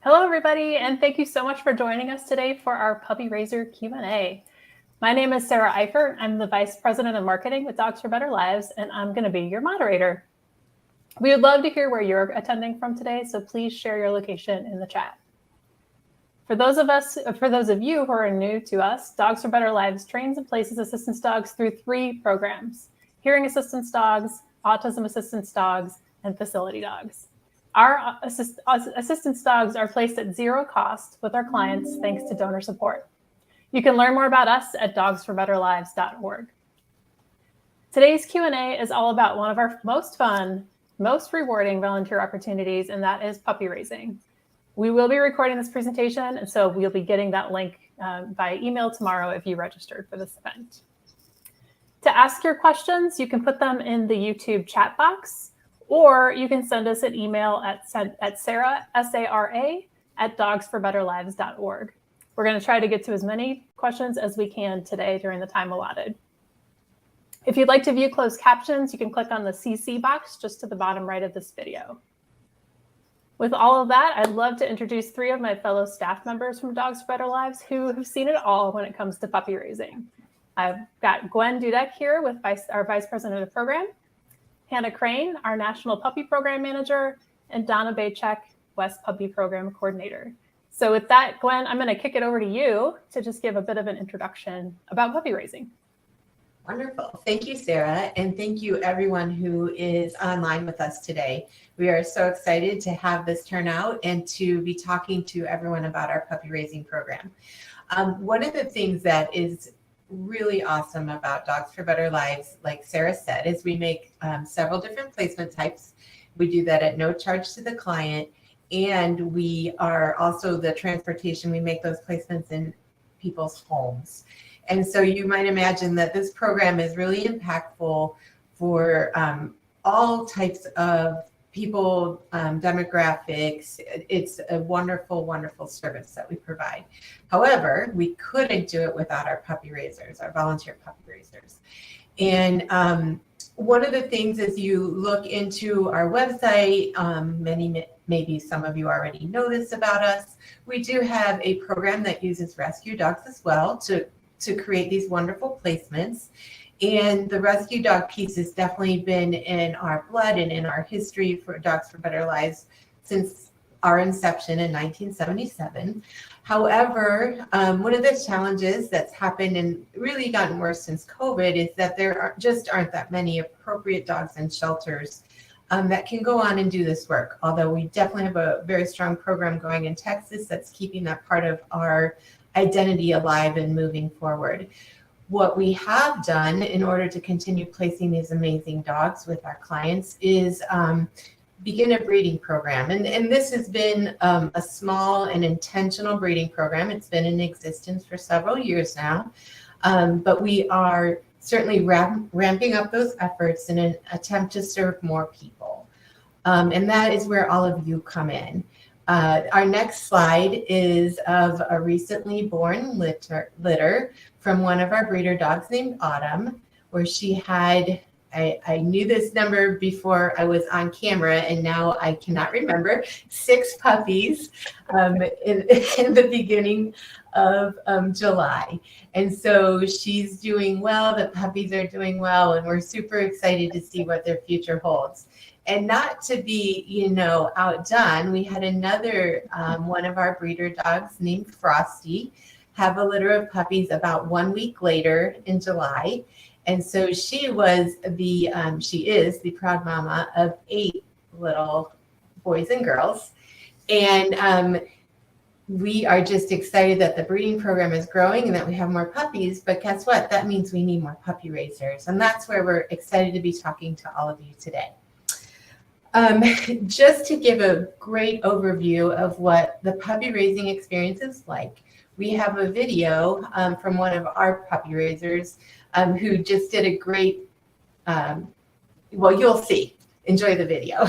Hello, everybody, and thank you so much for joining us today for our Puppy Raiser Q&A. My name is Sarah Eifert. I'm the Vice President of Marketing with Dogs for Better Lives, and I'm going to be your moderator. We would love to hear where you're attending from today, so please share your location in the chat. For those of you who are new to us, Dogs for Better Lives trains and places assistance dogs through 3 programs: hearing assistance dogs, autism assistance dogs, and facility dogs. Our assistance dogs are placed at 0 cost with our clients thanks to donor support. You can learn more about us at dogsforbetterlives.org. Today's Q&A is all about one of our most fun, most rewarding volunteer opportunities, and that is puppy raising. We will be recording this presentation, and so we'll be getting that link by email tomorrow if you registered for this event. To ask your questions, you can put them in the YouTube chat box, or you can send us an email at Sarah, S-A-R-A, at dogsforbetterlives.org. We're going to try to get to as many questions as we can today during the time allotted. If you'd like to view closed captions, you can click on the CC box just to the bottom right of this video. With all of that, I'd love to introduce 3 of my fellow staff members from Dogs for Better Lives who have seen it all when it comes to puppy raising. I've got Gwen Dudek here with our Vice President of Program, Hannah Crane, our National Puppy Program Manager, and Donna Bachek, West Puppy Program Coordinator. So with that, Gwen, I'm going to kick it over to you to just give a bit of an introduction about puppy raising. Wonderful. Thank you, Sarah, and thank you everyone who is online with us today. We are so excited to have this turnout and to be talking to everyone about our puppy raising program. One of the things that is really awesome about Dogs for Better Lives, like Sarah said, is we make several different placement types. We do that at no charge to the client, and we are also the transportation. We make those placements in people's homes. And so you might imagine that this program is really impactful for all types of people, demographics. It's a wonderful, wonderful service that we provide. However, we couldn't do it without our puppy raisers, our volunteer puppy raisers. And one of the things as you look into our website, maybe some of you already know this about us, we do have a program that uses rescue dogs as well to create these wonderful placements. And the rescue dog piece has definitely been in our blood and in our history for Dogs for Better Lives since our inception in 1977. However, one of the challenges that's happened and really gotten worse since COVID is that there aren't that many appropriate dogs in shelters that can go on and do this work. Although we definitely have a very strong program going in Texas that's keeping that part of our identity alive and moving forward. What we have done in order to continue placing these amazing dogs with our clients is begin a breeding program. And this has been a small and intentional breeding program. It's been in existence for several years now, but we are certainly ramping up those efforts in an attempt to serve more people. And that is where all of you come in. Our next slide is of a recently born litter from one of our breeder dogs named Autumn, where she had, I knew this number before I was on camera, and now I cannot remember, 6 puppies in the beginning of July. And so she's doing well, the puppies are doing well, and we're super excited to see what their future holds. And not to be, outdone, we had another one of our breeder dogs named Frosty have a litter of puppies about 1 week later in July. And so she is the proud mama of 8 little boys and girls. And we are just excited that the breeding program is growing and that we have more puppies. But guess what? That means we need more puppy raisers. And that's where we're excited to be talking to all of you today. Just to give a great overview of what the puppy raising experience is like, we have a video from one of our puppy raisers who just did a great, well, you'll see. Enjoy the video.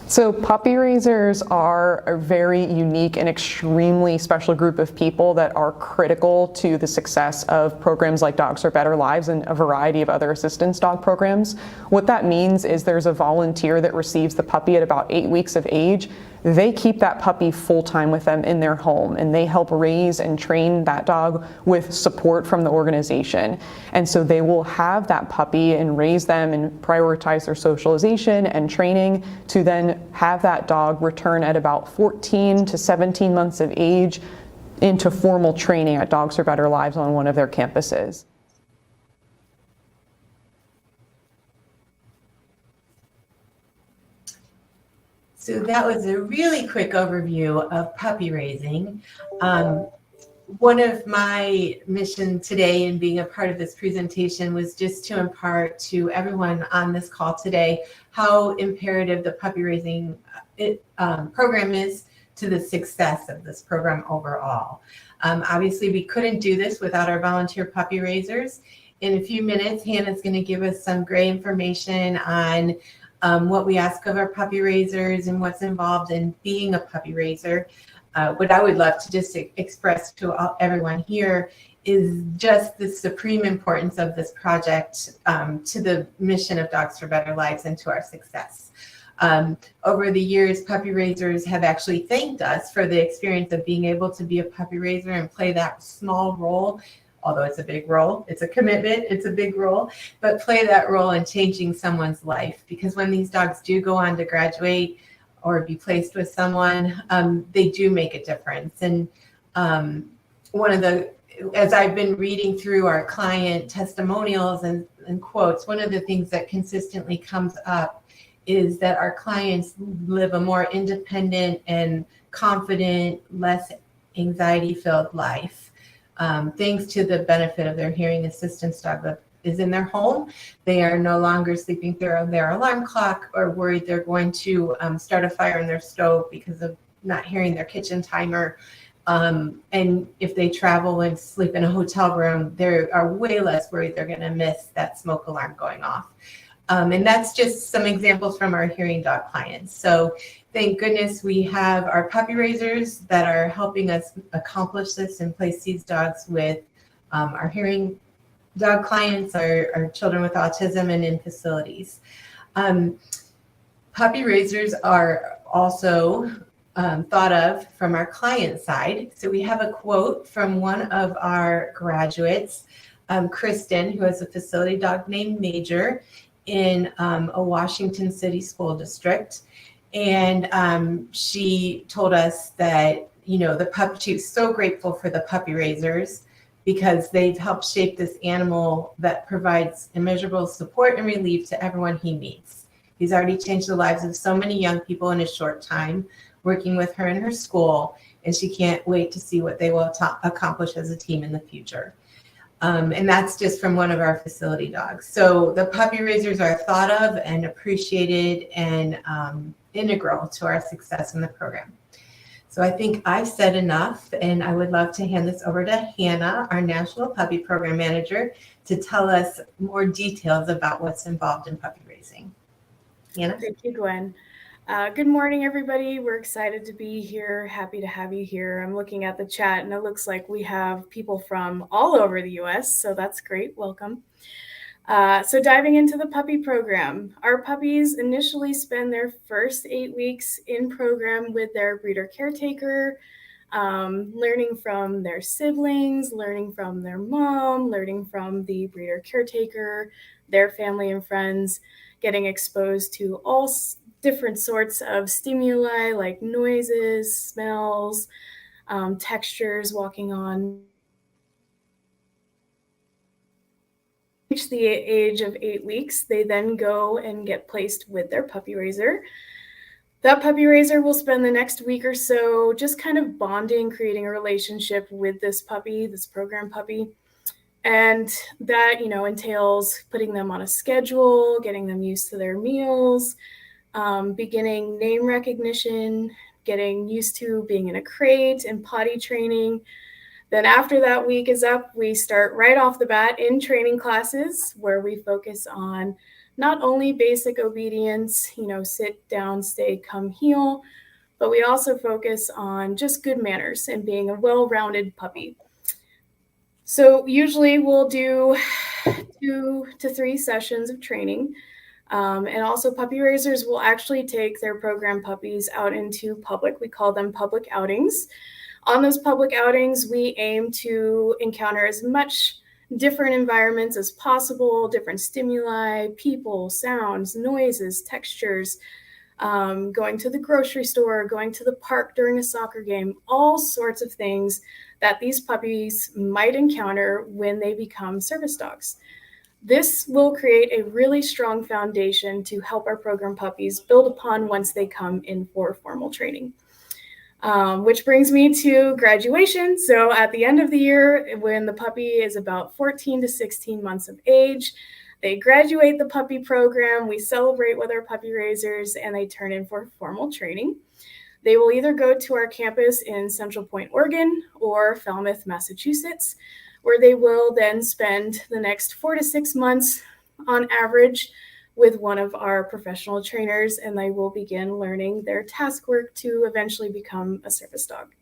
So puppy raisers are a very unique and extremely special group of people that are critical to the success of programs like Dogs for Better Lives and a variety of other assistance dog programs. What that means is there's a volunteer that receives the puppy at about 8 weeks of age, they keep that puppy full-time with them in their home, and they help raise and train that dog with support from the organization. And so they will have that puppy and raise them and prioritize their socialization and training to then have that dog return at about 14 to 17 months of age into formal training at Dogs for Better Lives on one of their campuses. So that was a really quick overview of puppy raising. One of my mission today in being a part of this presentation was just to impart to everyone on this call today how imperative the puppy raising program is to the success of this program overall. Obviously, we couldn't do this without our volunteer puppy raisers. In a few minutes, Hannah's going to give us some great information on what we ask of our puppy raisers and what's involved in being a puppy raiser. What I would love to just express to everyone here is just the supreme importance of this project to the mission of Dogs for Better Lives and to our success. Over the years, puppy raisers have actually thanked us for the experience of being able to be a puppy raiser and play that small role. Although it's a big role, it's a commitment, it's a big role, but play that role in changing someone's life. Because when these dogs do go on to graduate or be placed with someone, they do make a difference. And as I've been reading through our client testimonials and quotes, one of the things that consistently comes up is that our clients live a more independent and confident, less anxiety-filled life. Thanks to the benefit of their hearing assistance dog that is in their home. They are no longer sleeping through their alarm clock or worried they're going to start a fire in their stove because of not hearing their kitchen timer. And if they travel and sleep in a hotel room, they are way less worried they're going to miss that smoke alarm going off. And that's just some examples from our hearing dog clients. So thank goodness we have our puppy raisers that are helping us accomplish this and place these dogs with our hearing dog clients, our children with autism, and in facilities. Puppy raisers are also thought of from our client side. So we have a quote from one of our graduates, Kristen, who has a facility dog named Major in a Washington City school district. And she told us that, she's so grateful for the puppy raisers because they've helped shape this animal that provides immeasurable support and relief to everyone he meets. He's already changed the lives of so many young people in a short time, working with her in her school, and she can't wait to see what they will accomplish as a team in the future. And that's just from one of our facility dogs. So the puppy raisers are thought of and appreciated and integral to our success in the program. So I think I've said enough, and I would love to hand this over to Hannah, our National Puppy Program Manager, to tell us more details about what's involved in puppy raising. Hannah? Thank you, Gwen. Good morning, everybody. We're excited to be here. Happy to have you here. I'm looking at the chat, and it looks like we have people from all over the U.S., so that's great. Welcome. So diving into the puppy program, our puppies initially spend their first 8 weeks in program with their breeder caretaker, learning from their siblings, learning from their mom, learning from the breeder caretaker, their family and friends, getting exposed to all different sorts of stimuli like noises, smells, textures, walking on. Reach the age of 8 weeks, they then go and get placed with their puppy raiser. That puppy raiser will spend the next week or so just kind of bonding, creating a relationship with this puppy, this program puppy. And that, entails putting them on a schedule, getting them used to their meals, beginning name recognition, getting used to being in a crate and potty training. Then after that week is up, we start right off the bat in training classes where we focus on not only basic obedience, sit, down, stay, come, heel, but we also focus on just good manners and being a well-rounded puppy. So usually we'll do 2 to 3 sessions of training. And also puppy raisers will actually take their program puppies out into public. We call them public outings. On those public outings, we aim to encounter as much different environments as possible, different stimuli, people, sounds, noises, textures, going to the grocery store, going to the park during a soccer game, all sorts of things that these puppies might encounter when they become service dogs. This will create a really strong foundation to help our program puppies build upon once they come in for formal training. Which brings me to graduation. So at the end of the year, when the puppy is about 14 to 16 months of age, they graduate the puppy program, we celebrate with our puppy raisers, and they turn in for formal training. They will either go to our campus in Central Point, Oregon, or Falmouth, Massachusetts, where they will then spend the next 4 to 6 months on average with one of our professional trainers, and they will begin learning their task work to eventually become a service dog.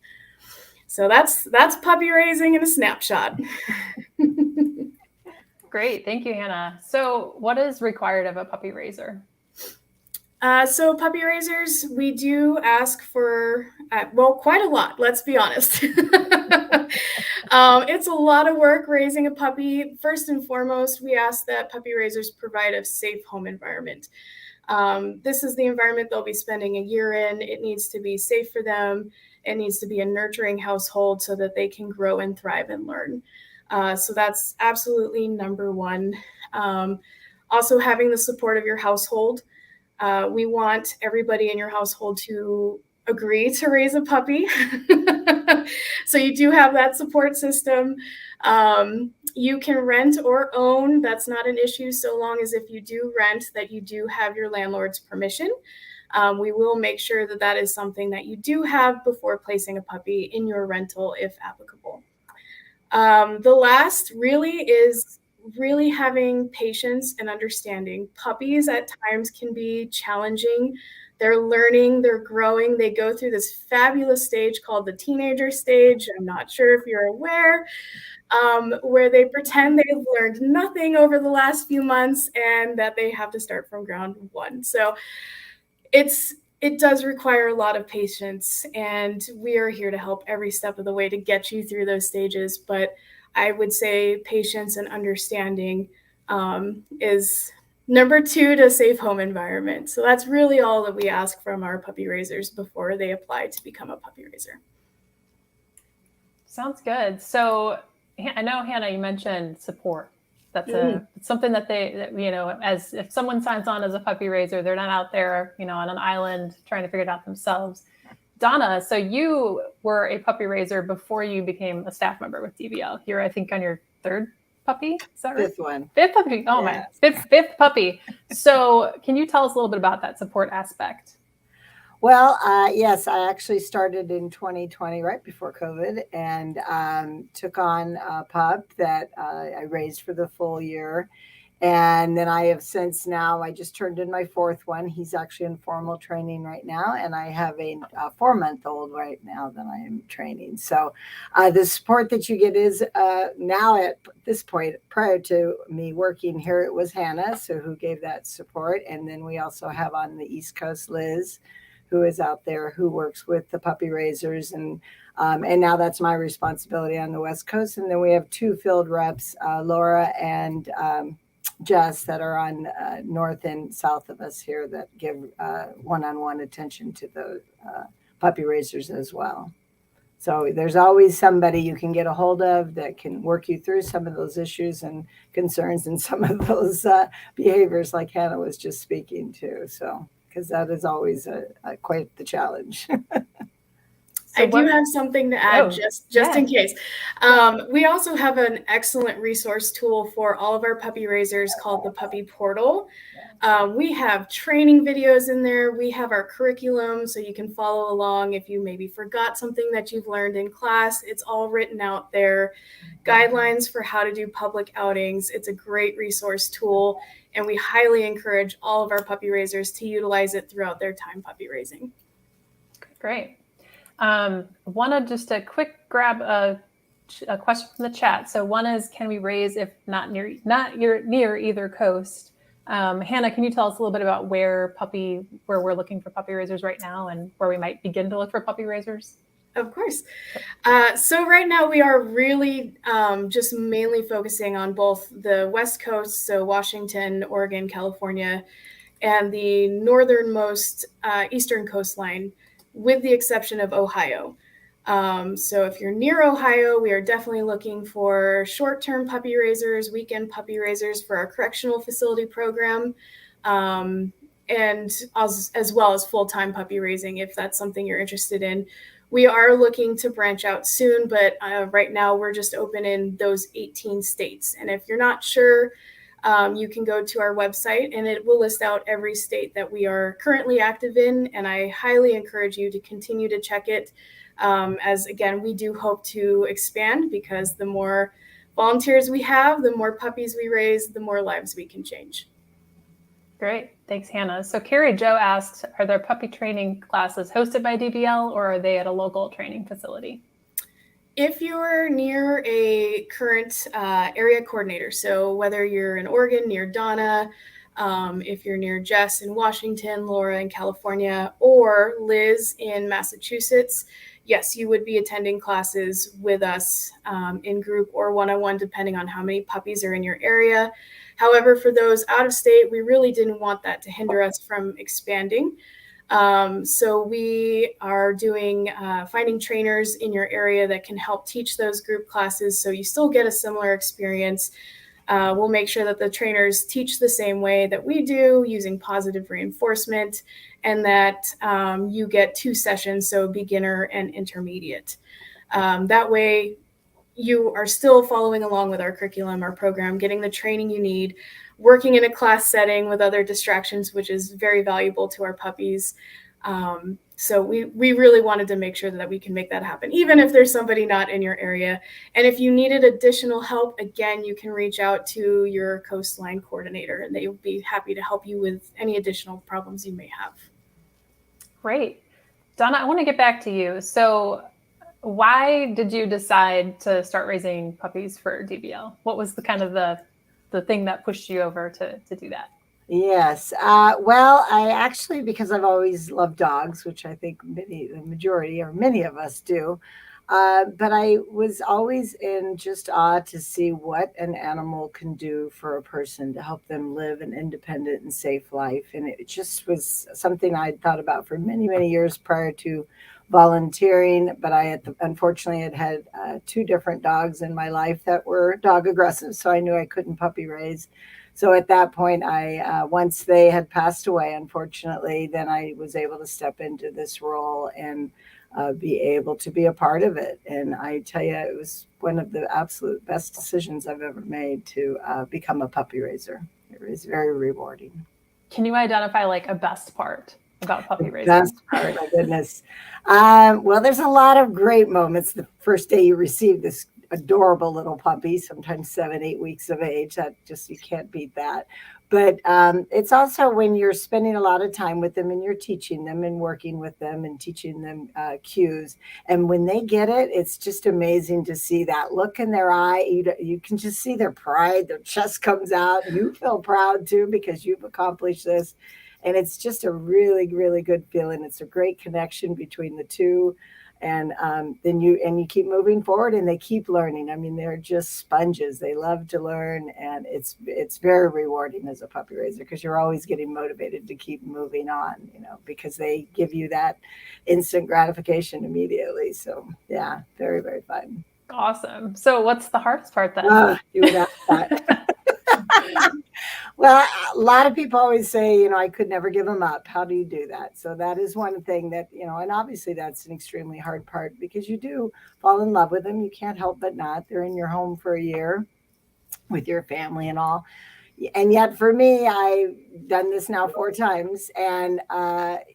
So that's puppy raising in a snapshot. Great. Thank you, Hannah. So what is required of a puppy raiser? So puppy raisers, we do ask for, quite a lot, let's be honest. It's a lot of work raising a puppy. First and foremost, we ask that puppy raisers provide a safe home environment. This is the environment they'll be spending a year in. It needs to be safe for them. It needs to be a nurturing household so that they can grow and thrive and learn. So that's absolutely number one. Also, having the support of your household. We want everybody in your household to agree to raise a puppy. So you do have that support system. You can rent or own. That's not an issue so long as if you do rent that you do have your landlord's permission. We will make sure that that is something that you do have before placing a puppy in your rental if applicable. The last really is really having patience and understanding. Puppies at times can be challenging. They're learning, they're growing. They go through this fabulous stage called the teenager stage. I'm not sure if you're aware, where they pretend they've learned nothing over the last few months and that they have to start from ground one. So it does require a lot of patience, and we are here to help every step of the way to get you through those stages. But I would say patience and understanding is number two to safe home environment. So that's really all that we ask from our puppy raisers before they apply to become a puppy raiser. Sounds good. So I know, Hannah, you mentioned support. That's something that as if someone signs on as a puppy raiser, they're not out there, on an island trying to figure it out themselves. Donna, so you were a puppy raiser before you became a staff member with DBL. You're, I think, on your third puppy. Is that right? Fifth one. Fifth puppy. Oh yeah. My, fifth puppy. So can you tell us a little bit about that support aspect? Well, yes, I actually started in 2020, right before COVID, and took on a pup that I raised for the full year. And then I have since now, I just turned in my fourth one. He's actually in formal training right now. And I have a 4-month-old right now that I am training. So the support that you get is now at this point, prior to me working here, it was Hannah, so who gave that support. And then we also have on the East Coast, Liz, who is out there, who works with the puppy raisers. And now that's my responsibility on the West Coast. And then we have 2 field reps, Laura and Jess, that are on north and south of us here that give one-on-one attention to the puppy raisers as well. So there's always somebody you can get a hold of that can work you through some of those issues and concerns and some of those behaviors like Hannah was just speaking to. So, because that is always quite the challenge. I do have something to add just in case. We also have an excellent resource tool for all of our puppy raisers called the Puppy Portal. We have training videos in there. We have our curriculum so you can follow along if you maybe forgot something that you've learned in class. It's all written out there. Guidelines for how to do public outings. It's a great resource tool, and we highly encourage all of our puppy raisers to utilize it throughout their time puppy raising. Great. Want to just a quick grab a question from the chat. So one is, can we raise if not near either coast? Hannah, can you tell us a little bit about where we're looking for puppy raisers right now and where we might begin to look for puppy raisers? Of course. So right now we are really just mainly focusing on both the West Coast, so Washington, Oregon, California, and the northernmost eastern coastline, with the exception of Ohio. So if you're near Ohio, we are definitely looking for short-term puppy raisers, weekend puppy raisers for our correctional facility program, and as well as full-time puppy raising if that's something you're interested in. We are looking to branch out soon, but right now we're just open in those 18 states. And if you're not sure, you can go to our website and it will list out every state that we are currently active in. And I highly encourage you to continue to check it. As again, we do hope to expand, because the more volunteers we have, the more puppies we raise, the more lives we can change. Great. Thanks, Hannah. So Carrie Jo asked, are there puppy training classes hosted by DBL, or are they at a local training facility? If you're near a current area coordinator, so whether you're in Oregon near Donna, if you're near Jess in Washington, Laura in California, or Liz in Massachusetts, yes, you would be attending classes with us in group or one-on-one, depending on how many puppies are in your area. However, for those out of state, we really didn't want that to hinder us from expanding. So we are doing finding trainers in your area that can help teach those group classes, so you still get a similar experience. We'll make sure that the trainers teach the same way that we do, using positive reinforcement, and that you get 2 sessions, so beginner and intermediate. That way you are still following along with our curriculum, our program, getting the training you need, working in a class setting with other distractions, which is very valuable to our puppies. So we really wanted to make sure that we can make that happen, even if there's somebody not in your area. And if you needed additional help, again, you can reach out to your coastline coordinator and they will be happy to help you with any additional problems you may have. Great. Donna, I want to get back to you. So why did you decide to start raising puppies for DBL? What was the thing that pushed you over to do that? Yes. Well, I actually, because I've always loved dogs, which I think the majority or many of us do, but I was always in just awe to see what an animal can do for a person to help them live an independent and safe life. And it just was something I'd thought about for many, many years prior to volunteering. But unfortunately had 2 different dogs in my life that were dog aggressive. So I knew I couldn't puppy raise. So at that point, once they had passed away, unfortunately, then I was able to step into this role and be able to be a part of it. And I tell you, it was one of the absolute best decisions I've ever made to become a puppy raiser. It was very rewarding. Can you identify a best part about puppy raising? Best part, my goodness. Well, there's a lot of great moments. The first day you receive this adorable little puppy, sometimes 7-8 weeks of age, you can't beat that. But it's also when you're spending a lot of time with them and you're teaching them and working with them and teaching them cues. And when they get it, it's just amazing to see that look in their eye. You can just see their pride, their chest comes out. You feel proud too, because you've accomplished this. And it's just a really, really good feeling. It's a great connection between the two. And then you keep moving forward and they keep learning. I mean, they're just sponges. They love to learn, and it's very rewarding as a puppy raiser, because you're always getting motivated to keep moving on, because they give you that instant gratification immediately. So yeah, very, very fun. Awesome. So what's the hardest part then? You would ask that. Well, a lot of people always say, I could never give them up. How do you do that? So that is one thing that, and obviously that's an extremely hard part, because you do fall in love with them. You can't help but not. They're in your home for a year with your family and all. And yet for me, I've done this now 4 times, and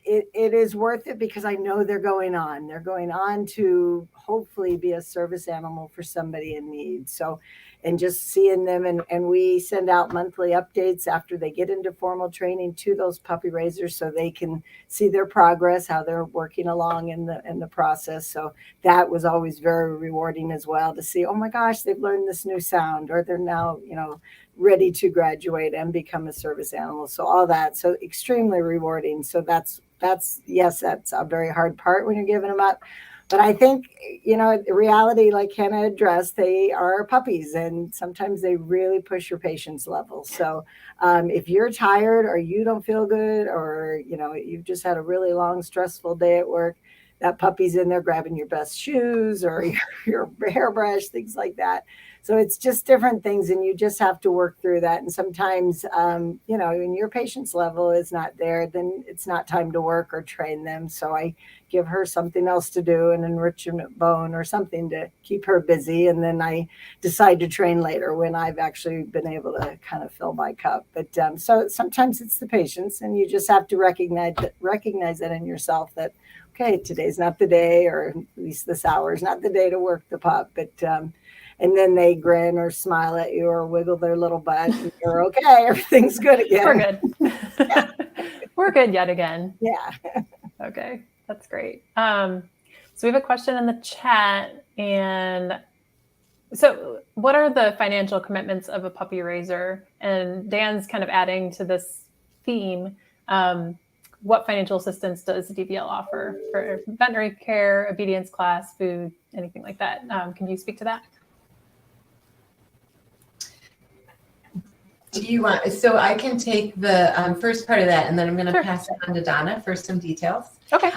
it is worth it, because I know they're going on. They're going on to hopefully be a service animal for somebody in need. So and just seeing them. And we send out monthly updates after they get into formal training to those puppy raisers so they can see their progress, how they're working along in the process. So that was always very rewarding as well to see, oh my gosh, they've learned this new sound, or they're now, ready to graduate and become a service animal. So all that, so extremely rewarding. So that's yes, that's a very hard part when you're giving them up. But I think, the reality, like Hannah addressed, they are puppies, and sometimes they really push your patience level. So if you're tired or you don't feel good, or, you've just had a really long, stressful day at work, that puppy's in there grabbing your best shoes or your hairbrush, things like that. So it's just different things, and you just have to work through that. And sometimes, when your patience level is not there, then it's not time to work or train them. So I give her something else to do, an enrichment bone or something to keep her busy. And then I decide to train later when I've actually been able to kind of fill my cup. But so sometimes it's the patience, and you just have to recognize that in yourself that, okay, today's not the day, or at least this hour is not the day to work the pup. But and then they grin or smile at you or wiggle their little butt, and you're okay. Everything's good again. We're good. We're good yet again. Yeah. Okay, that's great. So we have a question in the chat, and so what are the financial commitments of a puppy raiser? And Dan's kind of adding to this theme. What financial assistance does DBL offer for veterinary care, obedience class, food, anything like that? Can you speak to that? Do you want, so I can take the first part of that, and then I'm going to pass it on to Donna for some details. Okay.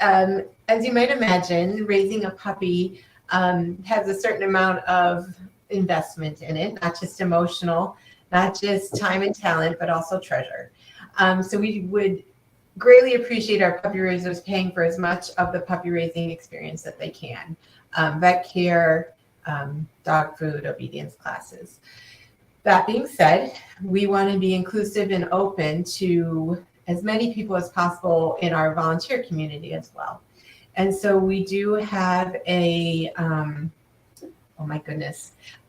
As you might imagine, raising a puppy has a certain amount of investment in it, not just emotional, not just time and talent, but also treasure. So we would greatly appreciate our puppy raisers paying for as much of the puppy raising experience that they can. Vet care, dog food, obedience classes. That being said, we want to be inclusive and open to as many people as possible in our volunteer community as well. And so we do have a,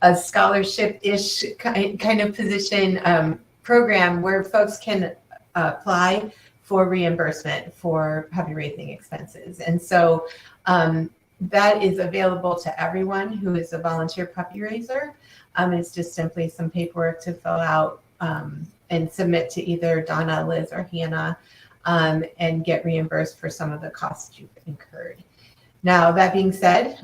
a scholarship-ish kind of position program where folks can apply for reimbursement for puppy raising expenses. And so that is available to everyone who is a volunteer puppy raiser. It's just simply some paperwork to fill out and submit to either Donna, Liz, or Hannah, and get reimbursed for some of the costs you've incurred. Now, that being said,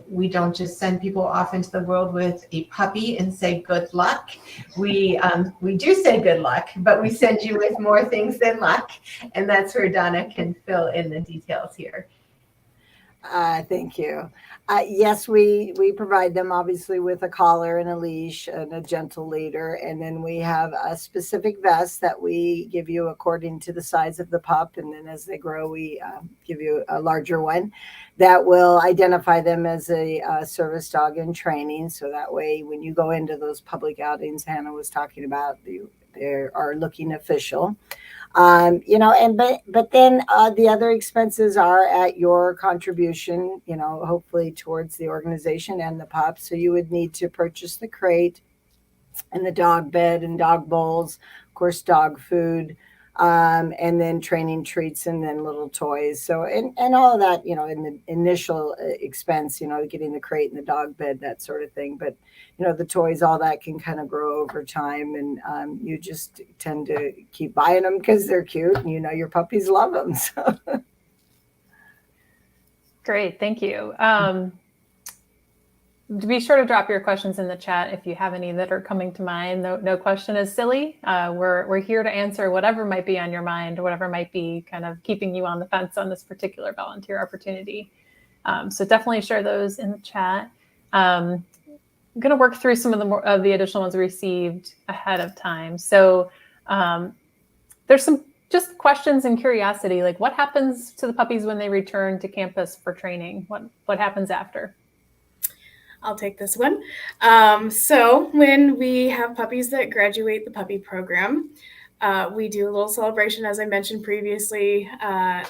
we don't just send people off into the world with a puppy and say good luck. We do say good luck, but we send you with more things than luck, and that's where Donna can fill in the details here. Thank you. Yes, we provide them obviously with a collar and a leash and a gentle leader. And then we have a specific vest that we give you according to the size of the pup. And then as they grow, we give you a larger one that will identify them as a service dog in training. So that way, when you go into those public outings Hannah was talking about, they are looking official. But then the other expenses are at your contribution, hopefully towards the organization and the pup. So you would need to purchase the crate and the dog bed and dog bowls, of course, dog food, and then training treats and then little toys. So, and all of that, in the initial expense, getting the crate and the dog bed, that sort of thing. But, the toys, all that can kind of grow over time. And you just tend to keep buying them because they're cute and, your puppies love them. So. Great. Thank you. Be sure to drop your questions in the chat if you have any that are coming to mind. No question is silly. We're here to answer whatever might be on your mind, whatever might be kind of keeping you on the fence on this particular volunteer opportunity. So definitely share those in the chat. I'm going to work through some of the additional ones we received ahead of time. So there's some just questions and curiosity, like what happens to the puppies when they return to campus for training? What happens after? I'll take this one. So when we have puppies that graduate the puppy program, We do a little celebration, as I mentioned previously.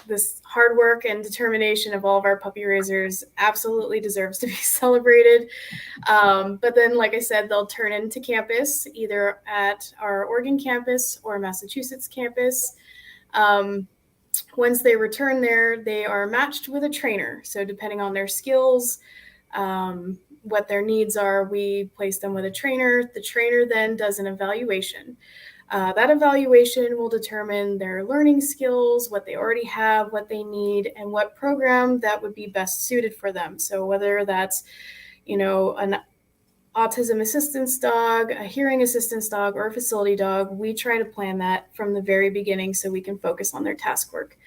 This hard work and determination of all of our puppy raisers absolutely deserves to be celebrated. But then, like I said, they'll turn into campus, either at our Oregon campus or Massachusetts campus. Once they return there, they are matched with a trainer. So depending on their skills, what their needs are, we place them with a trainer. The trainer then does an evaluation. That evaluation will determine their learning skills, what they already have, what they need, and what program that would be best suited for them. So whether that's, an autism assistance dog, a hearing assistance dog, or a facility dog, we try to plan that from the very beginning so we can focus on their task work.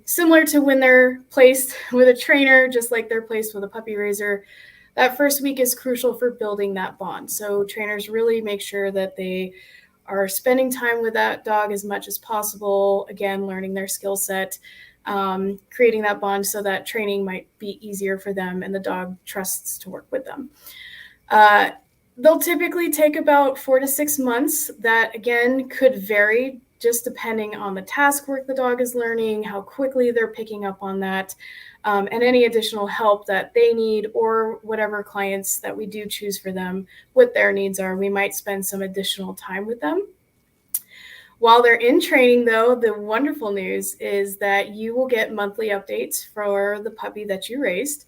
Similar to when they're placed with a trainer, just like they're placed with a puppy raiser, that first week is crucial for building that bond. So trainers really make sure that they are spending time with that dog as much as possible, again, learning their skill set, creating that bond so that training might be easier for them and the dog trusts to work with them. They'll typically take about 4 to 6 months. That, again, could vary just depending on the task work the dog is learning, how quickly they're picking up on that, and any additional help that they need, or whatever clients that we do choose for them, what their needs are. We might spend some additional time with them. While they're in training, though, the wonderful news is that you will get monthly updates for the puppy that you raised.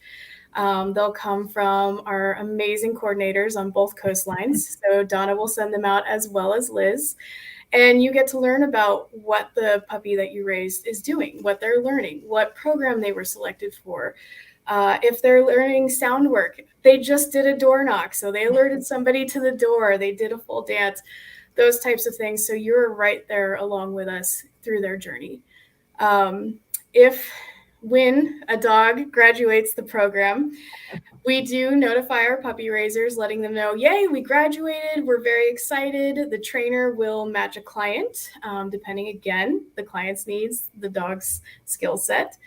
They'll come from our amazing coordinators on both coastlines. So Donna will send them out, as well as Liz. And you get to learn about what the puppy that you raised is doing, what they're learning, what program they were selected for. If they're learning sound work, they just did a door knock, so they alerted somebody to the door. They did a full dance, those types of things. So you're right there along with us through their journey. When a dog graduates the program, we do notify our puppy raisers, letting them know, yay, we graduated. We're very excited. The trainer will match a client, depending, again, the client's needs, the dog's skill set.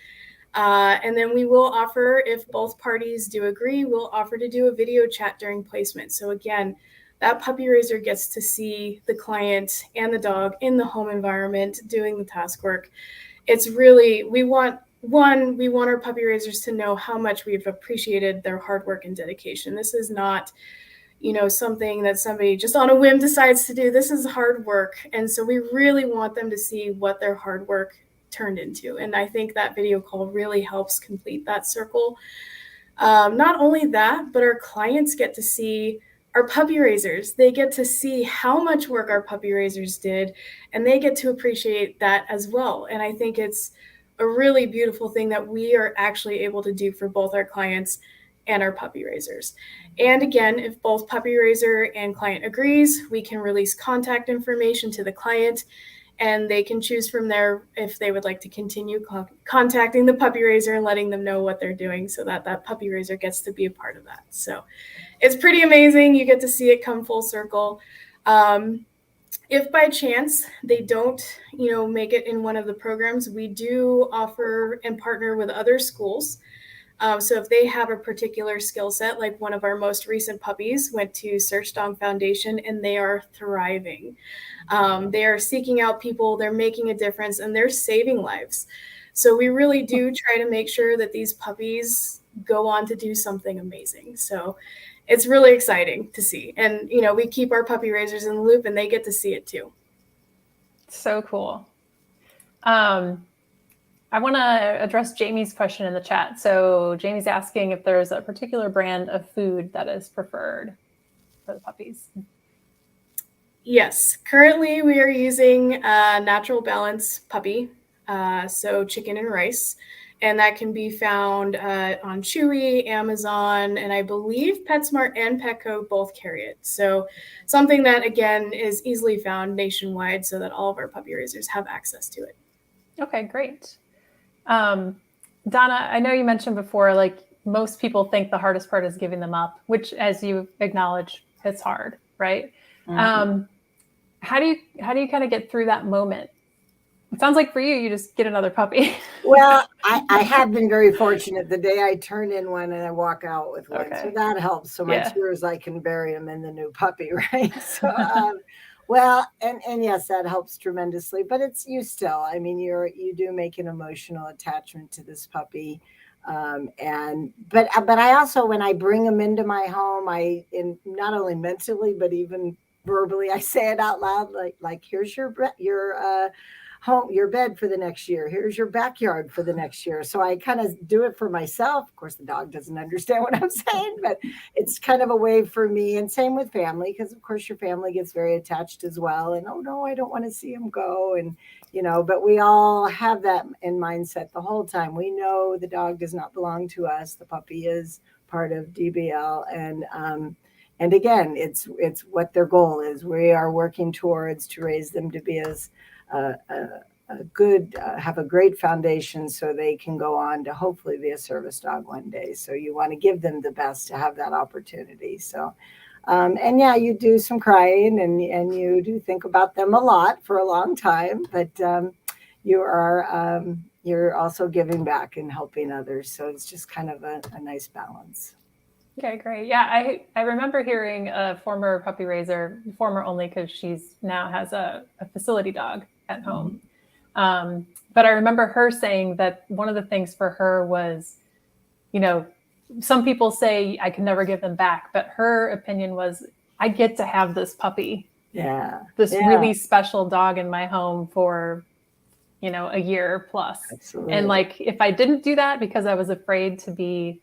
And then we will offer, if both parties do agree, we'll offer to do a video chat during placement. So again, that puppy raiser gets to see the client and the dog in the home environment doing the task work. It's really, we want our puppy raisers to know how much we've appreciated their hard work and dedication. This is not, something that somebody just on a whim decides to do. This is hard work. And so we really want them to see what their hard work turned into. And I think that video call really helps complete that circle. Not only that, but our clients get to see our puppy raisers. They get to see how much work our puppy raisers did, and they get to appreciate that as well. And I think it's a really beautiful thing that we are actually able to do for both our clients and our puppy raisers. And again, if both puppy raiser and client agrees, we can release contact information to the client, and they can choose from there if they would like to continue contacting the puppy raiser and letting them know what they're doing, so that that puppy raiser gets to be a part of that. So it's pretty amazing. You get to see it come full circle. If by chance they don't, make it in one of the programs, we do offer and partner with other schools. So if they have a particular skill set, like one of our most recent puppies went to Search Dog Foundation, and they are thriving. They are seeking out people, they're making a difference, and they're saving lives. So we really do try to make sure that these puppies go on to do something amazing. So it's really exciting to see. And, we keep our puppy raisers in the loop, and they get to see it too. So cool. I want to address Jamie's question in the chat. So Jamie's asking if there's a particular brand of food that is preferred for the puppies. Yes. Currently, we are using Natural Balance Puppy, so chicken and rice. And that can be found on Chewy, Amazon, and I believe PetSmart and Petco both carry it. So something that, again, is easily found nationwide so that all of our puppy raisers have access to it. Okay, great. Donna, I know you mentioned before, like most people think the hardest part is giving them up, which, as you acknowledge, it's hard, right? Mm-hmm. How do you kind of get through that moment? It sounds like for you just get another puppy. Well, I have been very fortunate. The day I turn in one and I walk out with one, so that helps. So my tears, I can bury them in the new puppy, right? So Well, and yes, that helps tremendously. But it's you still. I mean, you do make an emotional attachment to this puppy, and but I also when I bring them into my home, I in not only mentally but even verbally, I say it out loud, like here's your home, your bed for the next year. Here's your backyard for the next year. So I kind of do it for myself. Of course, the dog doesn't understand what I'm saying, but it's kind of a way for me. And same with family, because of course your family gets very attached as well. And oh no, I don't want to see him go. And but we all have that in mindset the whole time. We know the dog does not belong to us. The puppy is part of DBL, and again, it's what their goal is. We are working towards to raise them to be as a good, have a great foundation so they can go on to hopefully be a service dog one day. So you want to give them the best to have that opportunity. So, and yeah, you do some crying and you do think about them a lot for a long time, but you're also giving back and helping others. So it's just kind of a nice balance. Okay, great. Yeah, I remember hearing a former puppy raiser, former only because she's now has a facility dog at home. But I remember her saying that one of the things for her was, some people say I can never give them back, but her opinion was I get to have this puppy, this really special dog in my home for, a year plus. Absolutely. And like, if I didn't do that because I was afraid to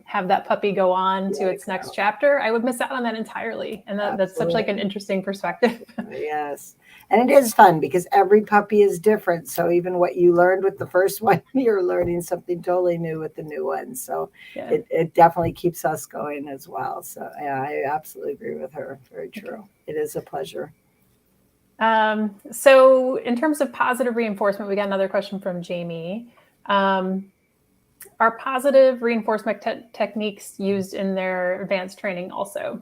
have that puppy go on to its next chapter, I would miss out on that entirely. And that's such like an interesting perspective. Yes. And it is fun because every puppy is different. So even what you learned with the first one, you're learning something totally new with the new one. So it definitely keeps us going as well. So yeah, I absolutely agree with her. Very true. It is a pleasure. So in terms of positive reinforcement, we got another question from Jamie. Are positive reinforcement techniques used in their advanced training also?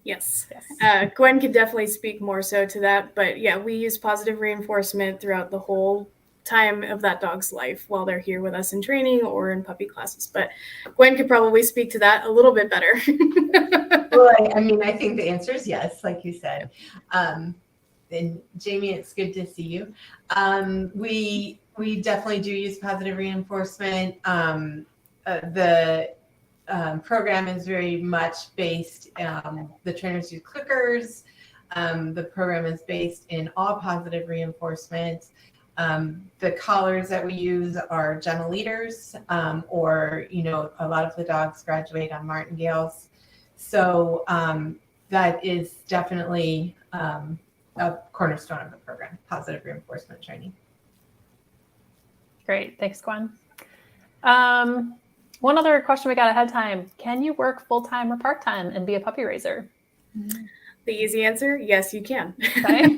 Yes. Gwen could definitely speak more so to that. But yeah, we use positive reinforcement throughout the whole time of that dog's life while they're here with us in training or in puppy classes. But Gwen could probably speak to that a little bit better. Well, I think the answer is yes, like you said. And Jamie, it's good to see you. We definitely do use positive reinforcement. The program is very much based, the trainers use clickers. The program is based in all positive reinforcement. The collars that we use are gentle leaders, or, a lot of the dogs graduate on martingales. So that is definitely a cornerstone of the program, positive reinforcement training. Great. Thanks, Gwen. One other question we got ahead of time. Can you work full-time or part-time and be a puppy raiser? The easy answer, yes, you can. Okay.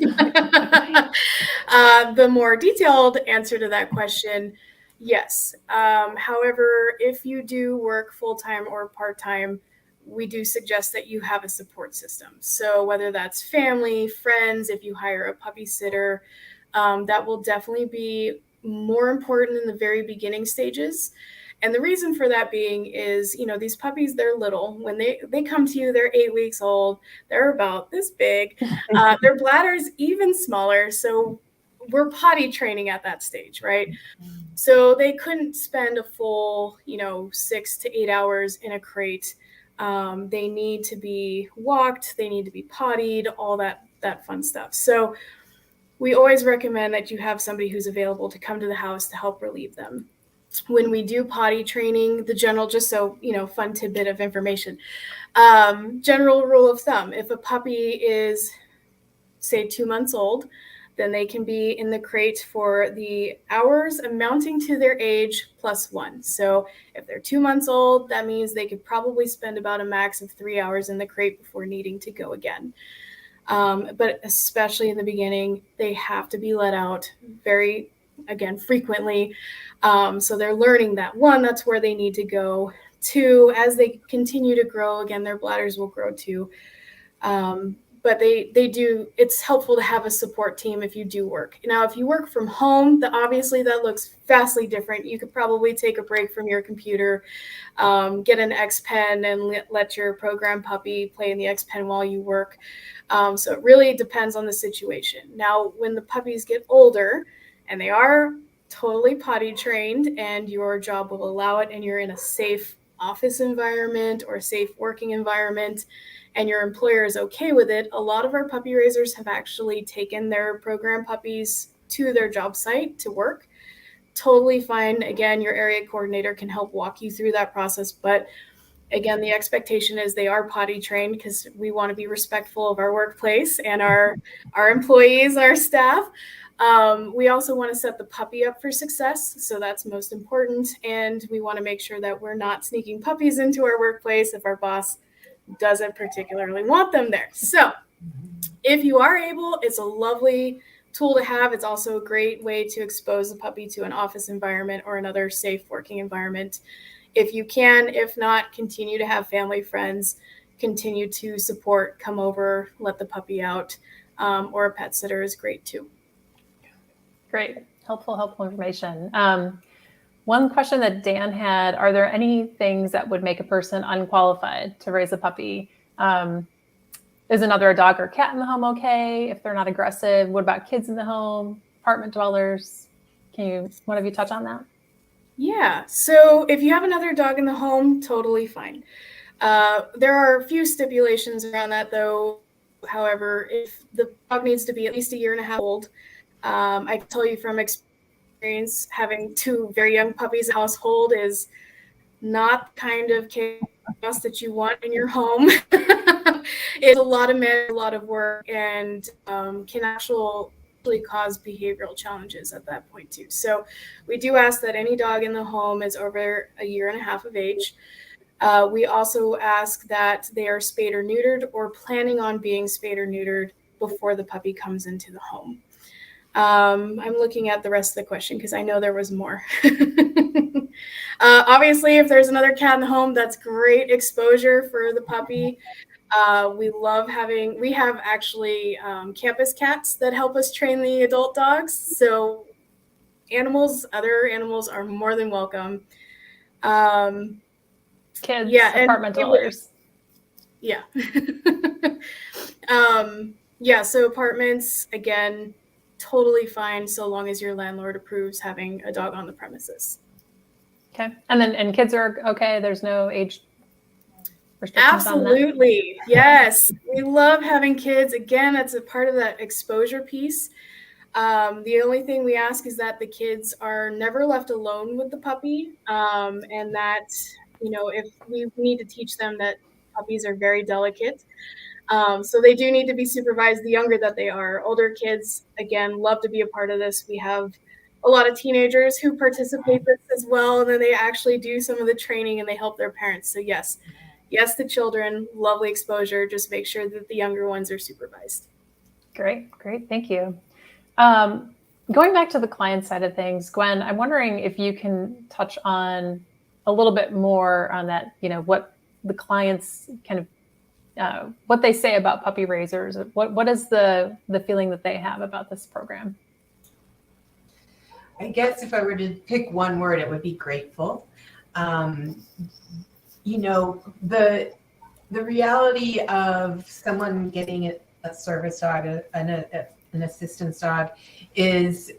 The more detailed answer to that question, yes. However, if you do work full-time or part-time, we do suggest that you have a support system. So whether that's family, friends, if you hire a puppy sitter, that will definitely be more important in the very beginning stages. And the reason for that being is, these puppies, they're little. When they come to you, they're 8 weeks old. They're about this big. Their bladder's even smaller. So we're potty training at that stage, right? So they couldn't spend a full, 6 to 8 hours in a crate. They need to be walked. They need to be pottied, all that fun stuff. So we always recommend that you have somebody who's available to come to the house to help relieve them. When we do potty training, the general, just so, fun tidbit of information, general rule of thumb, if a puppy is, say, 2 months old, then they can be in the crate for the hours amounting to their age +1. So if they're 2 months old, that means they could probably spend about a max of 3 hours in the crate before needing to go again. But especially in the beginning, they have to be let out very, frequently. So they're learning that, 1, that's where they need to go. 2, as they continue to grow, again, their bladders will grow too. but they do, it's helpful to have a support team if you do work. Now, if you work from home, obviously that looks vastly different. You could probably take a break from your computer, get an X Pen and let your program puppy play in the X Pen while you work. So it really depends on the situation. Now, when the puppies get older and they are totally potty trained and your job will allow it and you're in a safe office environment or safe working environment and your employer is okay with it, a lot of our puppy raisers have actually taken their program puppies to their job site to work. Totally fine. Again, your area coordinator can help walk you through that process, but again, the expectation is they are potty trained because we want to be respectful of our workplace and our employees, our staff. We also want to set the puppy up for success. So that's most important. And we want to make sure that we're not sneaking puppies into our workplace if our boss doesn't particularly want them there. So if you are able, it's a lovely tool to have. It's also a great way to expose the puppy to an office environment or another safe working environment. If you can, if not, continue to have family, friends, continue to support, come over, let the puppy out, or a pet sitter is great too. Great. Helpful information. One question that Dan had, are there any things that would make a person unqualified to raise a puppy? Is another dog or cat in the home okay if they're not aggressive? What about kids in the home, apartment dwellers? One of you touch on that? Yeah, so if you have another dog in the home, totally fine. There are a few stipulations around that though. However, if the dog needs to be at least a year and a half old, I can tell you from experience, having 2 very young puppies in the household is not the kind of chaos that you want in your home. It's a lot of men, a lot of work, and can actually cause behavioral challenges at that point too. So we do ask that any dog in the home is over a year and a half of age. We also ask that they are spayed or neutered or planning on being spayed or neutered before the puppy comes into the home. I'm looking at the rest of the question because I know there was more. Obviously, if there's another cat in the home, that's great exposure for the puppy. We have actually campus cats that help us train the adult dogs. So other animals are more than welcome. Kids, yeah, apartment dwellers. Yeah. So apartments, again, totally fine so long as your landlord approves having a dog on the premises. Okay. And kids are okay. There's no age restrictions. Absolutely. On that? Yes. We love having kids. Again, that's a part of that exposure piece. The only thing we ask is that the kids are never left alone with the puppy. And that, if we need to teach them that puppies are very delicate. So they do need to be supervised the younger that they are. Older kids, again, love to be a part of this. We have a lot of teenagers who participate in this as well. And then they actually do some of the training and they help their parents. So yes, the children, lovely exposure. Just make sure that the younger ones are supervised. Great. Thank you. Going back to the client side of things, Gwen, I'm wondering if you can touch on a little bit more on that, what the clients kind of, what they say about puppy raisers. What is the feeling that they have about this program? I guess if I were to pick one word, it would be grateful. The reality of someone getting a service dog, an assistance dog, is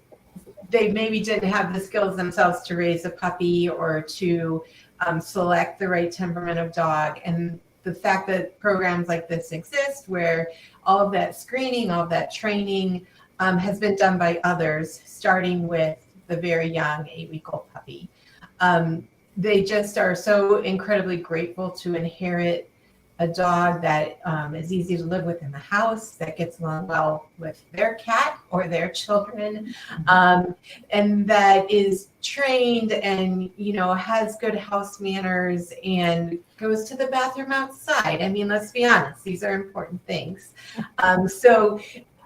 they maybe didn't have the skills themselves to raise a puppy or to select the right temperament of dog. And the fact that programs like this exist, where all of that screening, all of that training has been done by others, starting with the very young 8-week-old puppy. They just are so incredibly grateful to inherit a dog that is easy to live with in the house, that gets along well with their cat or their children, and that is trained and, has good house manners and goes to the bathroom outside. I mean, let's be honest, these are important things. So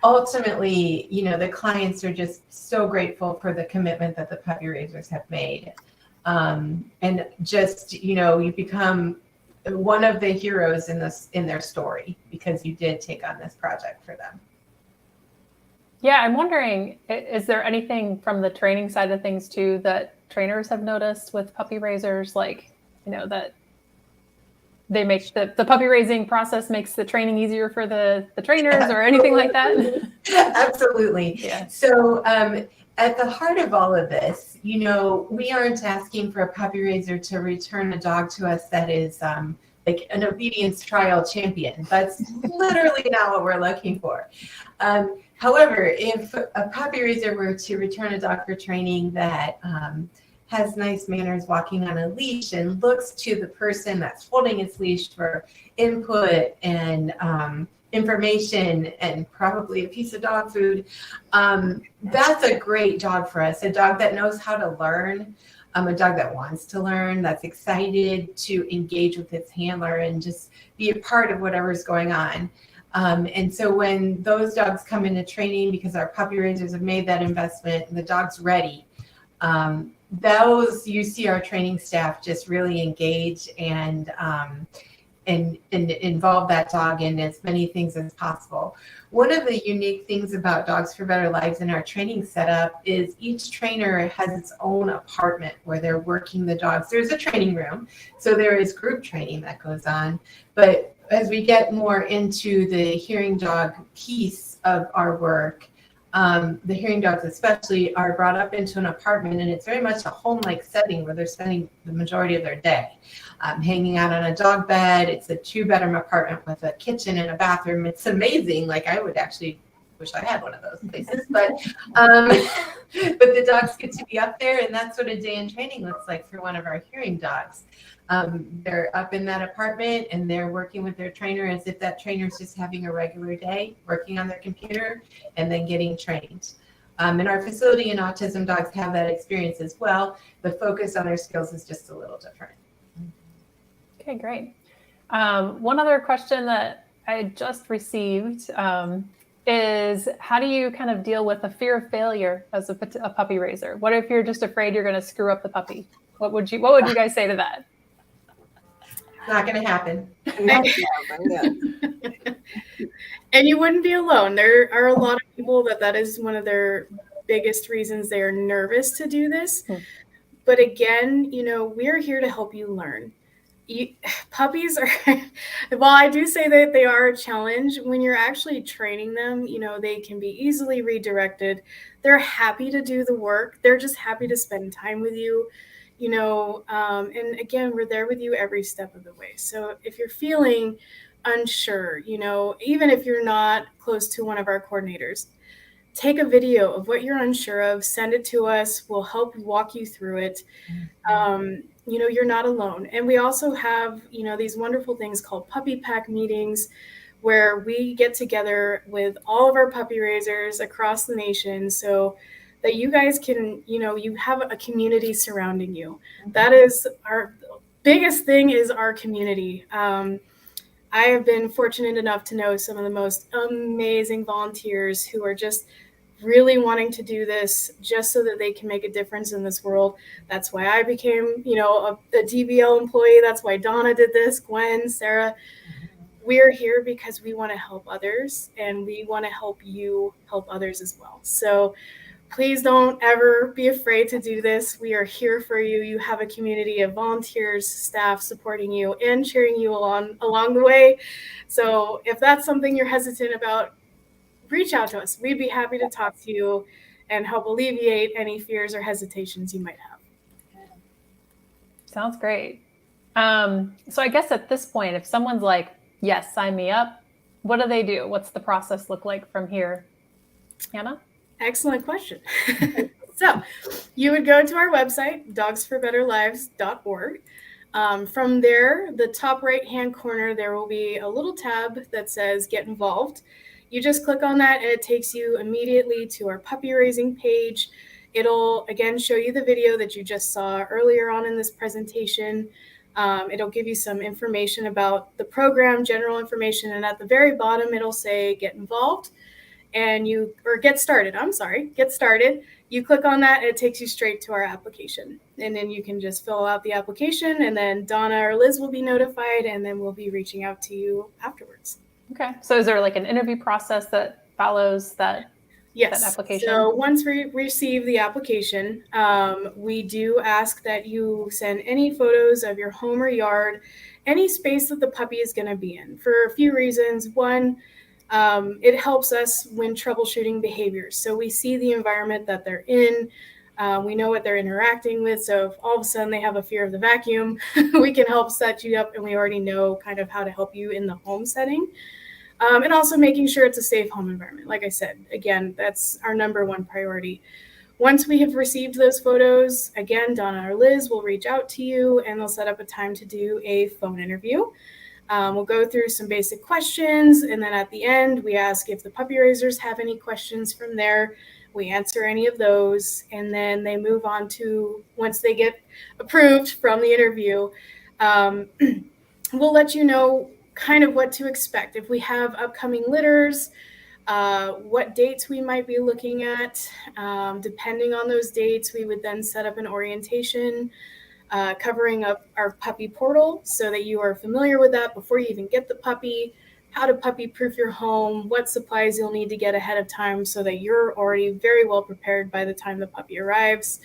ultimately, the clients are just so grateful for the commitment that the puppy raisers have made. And just, you become one of the heroes in their story, because you did take on this project for them. Yeah, I'm wondering, is there anything from the training side of things too that trainers have noticed with puppy raisers, like, that they make the puppy raising process makes the training easier for the trainers or anything like that? Absolutely. Yeah. So at the heart of all of this, we aren't asking for a puppy raiser to return a dog to us that is like an obedience trial champion. That's literally not what we're looking for. However, if a puppy raiser were to return a dog for training that has nice manners walking on a leash and looks to the person that's holding its leash for input and information and probably a piece of dog food, that's a great dog for us. A dog that knows how to learn, a dog that wants to learn, that's excited to engage with its handler and just be a part of whatever's going on. And so when those dogs come into training, because our puppy raisers have made that investment and the dog's ready, you see our training staff just really engage and involve that dog in as many things as possible. One of the unique things about Dogs for Better Lives in our training setup is each trainer has its own apartment where they're working the dogs. There's a training room, so there is group training that goes on. But as we get more into the hearing dog piece of our work, the hearing dogs especially are brought up into an apartment, and it's very much a home-like setting where they're spending the majority of their day. Hanging out on a dog bed. It's a 2-bedroom apartment with a kitchen and a bathroom. It's amazing. Like, I would actually wish I had one of those places, but the dogs get to be up there, and that's what a day in training looks like for one of our hearing dogs. They're up in that apartment and they're working with their trainer as if that trainer is just having a regular day, working on their computer and then getting trained. In our facility, and autism dogs have that experience as well. The focus on their skills is just a little different. Okay, great. One other question that I just received is, how do you kind of deal with the fear of failure as a puppy raiser? What if you're just afraid you're going to screw up the puppy? What would you guys say to that? Not going to happen. And you wouldn't be alone. There are a lot of people that is one of their biggest reasons they are nervous to do this. But again, we're here to help you learn. Puppies are, while I do say that they are a challenge, when you're actually training them, they can be easily redirected. They're happy to do the work. They're just happy to spend time with you, and again, we're there with you every step of the way. So if you're feeling unsure, even if you're not close to one of our coordinators, take a video of what you're unsure of, send it to us. We'll help walk you through it. You're not alone. And we also have, these wonderful things called puppy pack meetings, where we get together with all of our puppy raisers across the nation so that you guys can, you have a community surrounding you. That is our biggest thing, is our community. I have been fortunate enough to know some of the most amazing volunteers who are just really wanting to do this just so that they can make a difference in this world. That's why I became, a DBL employee. That's why Donna did this, Gwen, Sarah. We're here because we want to help others, and we want to help you help others as well. So please don't ever be afraid to do this. We are here for you. You have a community of volunteers, staff supporting you and cheering you along the way. So if that's something you're hesitant about, reach out to us. We'd be happy to talk to you and help alleviate any fears or hesitations you might have. Sounds great. So I guess at this point, if someone's like, yes, sign me up, what do they do? What's the process look like from here? Hannah? Excellent question. So you would go to our website, dogsforbetterlives.org. From there, the top right-hand corner, there will be a little tab that says Get Involved. You just click on that, and it takes you immediately to our puppy raising page. It'll, again, show you the video that you just saw earlier on in this presentation. It'll give you some information about the program, general information, and at the very bottom, it'll say Get Involved. and get started. I'm sorry, get started. You click on that, and it takes you straight to our application. And then you can just fill out the application, and then Donna or Liz will be notified, and then we'll be reaching out to you afterwards. Okay. So is there like an interview process that follows that? Yes. That application? So once we receive the application, we do ask that you send any photos of your home or yard, any space that the puppy is going to be in, for a few reasons. One, it helps us when troubleshooting behaviors. So we see the environment that they're in. We know what they're interacting with. So if all of a sudden they have a fear of the vacuum, we can help set you up, and we already know kind of how to help you in the home setting. And also making sure it's a safe home environment. Like I said, again, that's our number one priority. Once we have received those photos, again, Donna or Liz will reach out to you, and they'll set up a time to do a phone interview. We'll go through some basic questions, and then at the end, we ask if the puppy raisers have any questions from there. We answer any of those, and then they move on to, once they get approved from the interview, we'll let you know kind of what to expect. If we have upcoming litters, what dates we might be looking at. Depending on those dates, we would then set up an orientation covering up our puppy portal so that you are familiar with that before you even get the puppy, how to puppy proof your home, what supplies you'll need to get ahead of time so that you're already very well prepared by the time the puppy arrives.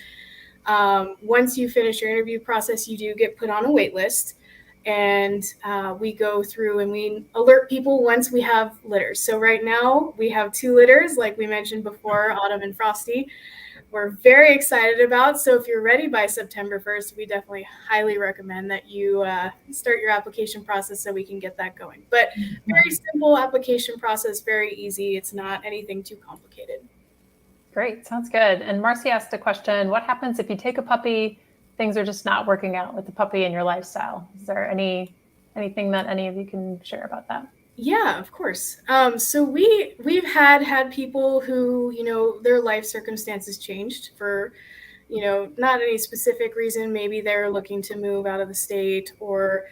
Once you finish your interview process, you do get put on a wait list. And we go through and we alert people once we have litters. So right now we have 2 litters, like we mentioned before, Autumn and Frosty. We're very excited about. So if you're ready by September 1st, we definitely highly recommend that you start your application process so we can get that going. But very simple application process, very easy. It's not anything too complicated. Great, sounds good. And Marcy asked a question, what happens if you take a puppy, things are just not working out with the puppy in your lifestyle? Is there anything that any of you can share about that? Yeah, of course. So we've had people who, their life circumstances changed for, not any specific reason. Maybe they're looking to move out of the state, or,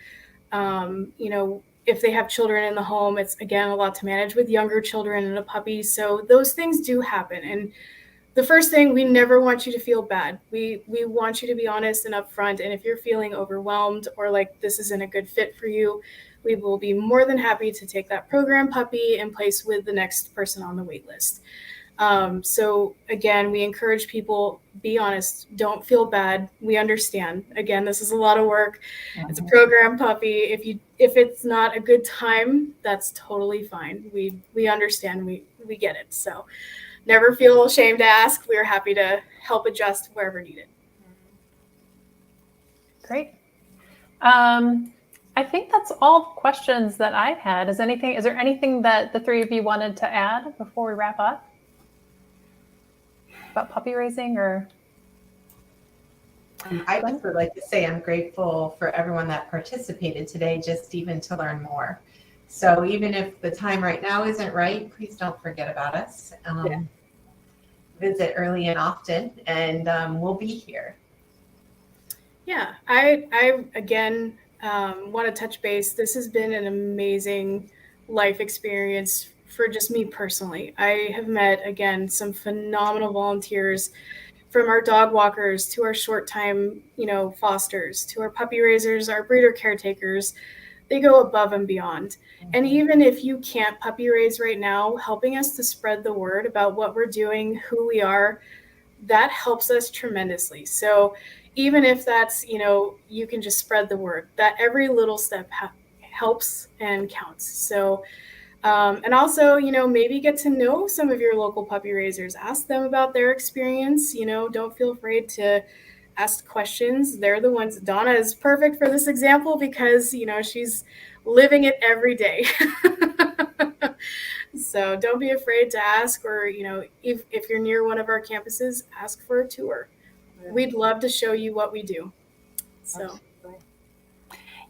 if they have children in the home, it's, again, a lot to manage with younger children and a puppy. So those things do happen. And the first thing, we never want you to feel bad. We want you to be honest and upfront. And if you're feeling overwhelmed or like this isn't a good fit for you, we will be more than happy to take that program puppy and place with the next person on the wait list. So again, we encourage people, be honest, don't feel bad. We understand. Again, this is a lot of work. It's a program puppy. If it's not a good time, that's totally fine. We understand. We get it. So never feel ashamed to ask. We're happy to help adjust wherever needed. Great. I think that's all questions that I've had. Is there anything that the 3 of you wanted to add before we wrap up about puppy raising? Or I just would like to say I'm grateful for everyone that participated today, just even to learn more. So even if the time right now isn't right, please don't forget about us. Visit early and often, and we'll be here. Yeah, I again want to touch base. This has been an amazing life experience for just me personally. I have met, again, some phenomenal volunteers, from our dog walkers to our short time, fosters, to our puppy raisers, our breeder caretakers. They go above and beyond. And even if you can't puppy raise right now, helping us to spread the word about what we're doing, who we are, that helps us tremendously. So even if that's, you can just spread the word, that every little step helps and counts. So, and also, maybe get to know some of your local puppy raisers, ask them about their experience, don't feel afraid to ask questions. They're the ones. Donna is perfect for this example because, she's living it every day. So don't be afraid to ask, or, if you're near one of our campuses, ask for a tour. We'd love to show you what we do. So.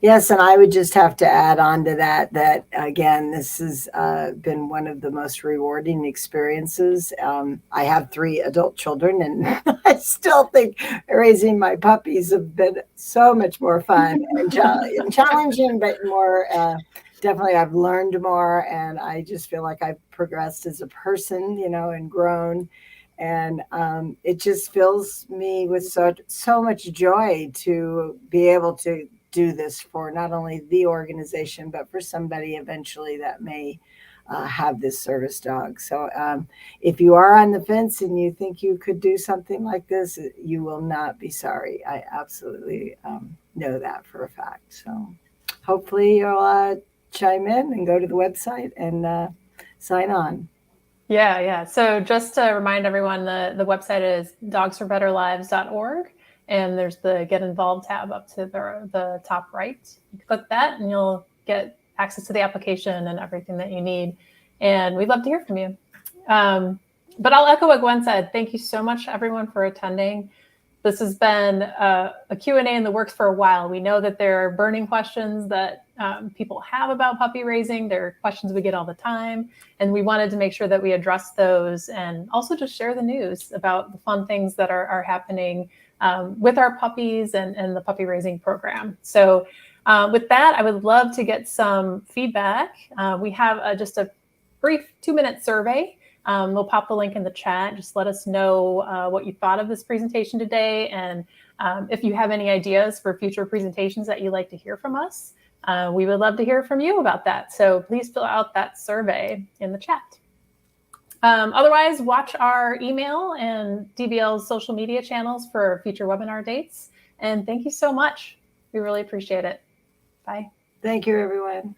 Yes, and I would just have to add on to that again, this has been one of the most rewarding experiences. I have 3 adult children, and I still think raising my puppies have been so much more fun and challenging, but more definitely I've learned more, and I just feel like I've progressed as a person, and grown. And it just fills me with so much joy to be able to do this for not only the organization, but for somebody eventually that may have this service dog. So if you are on the fence and you think you could do something like this, you will not be sorry. I absolutely know that for a fact. So hopefully you'll chime in and go to the website and sign on. Yeah. So just to remind everyone, the website is dogsforbetterlives.org, and there's the Get Involved tab up to the top right. You click that and you'll get access to the application and everything that you need. And we'd love to hear from you. But I'll echo what Gwen said. Thank you so much, everyone, for attending. This has been a Q&A in the works for a while. We know that there are burning questions that people have about puppy raising. There are questions we get all the time. And we wanted to make sure that we address those and also just share the news about the fun things that are happening with our puppies and the puppy raising program. So with that, I would love to get some feedback. We have just a brief 2-minute survey. We'll pop the link in the chat. Just let us know what you thought of this presentation today. And if you have any ideas for future presentations that you'd like to hear from us, we would love to hear from you about that. So please fill out that survey in the chat. Otherwise, watch our email and DBL's social media channels for future webinar dates. And thank you so much. We really appreciate it. Bye. Thank you, everyone.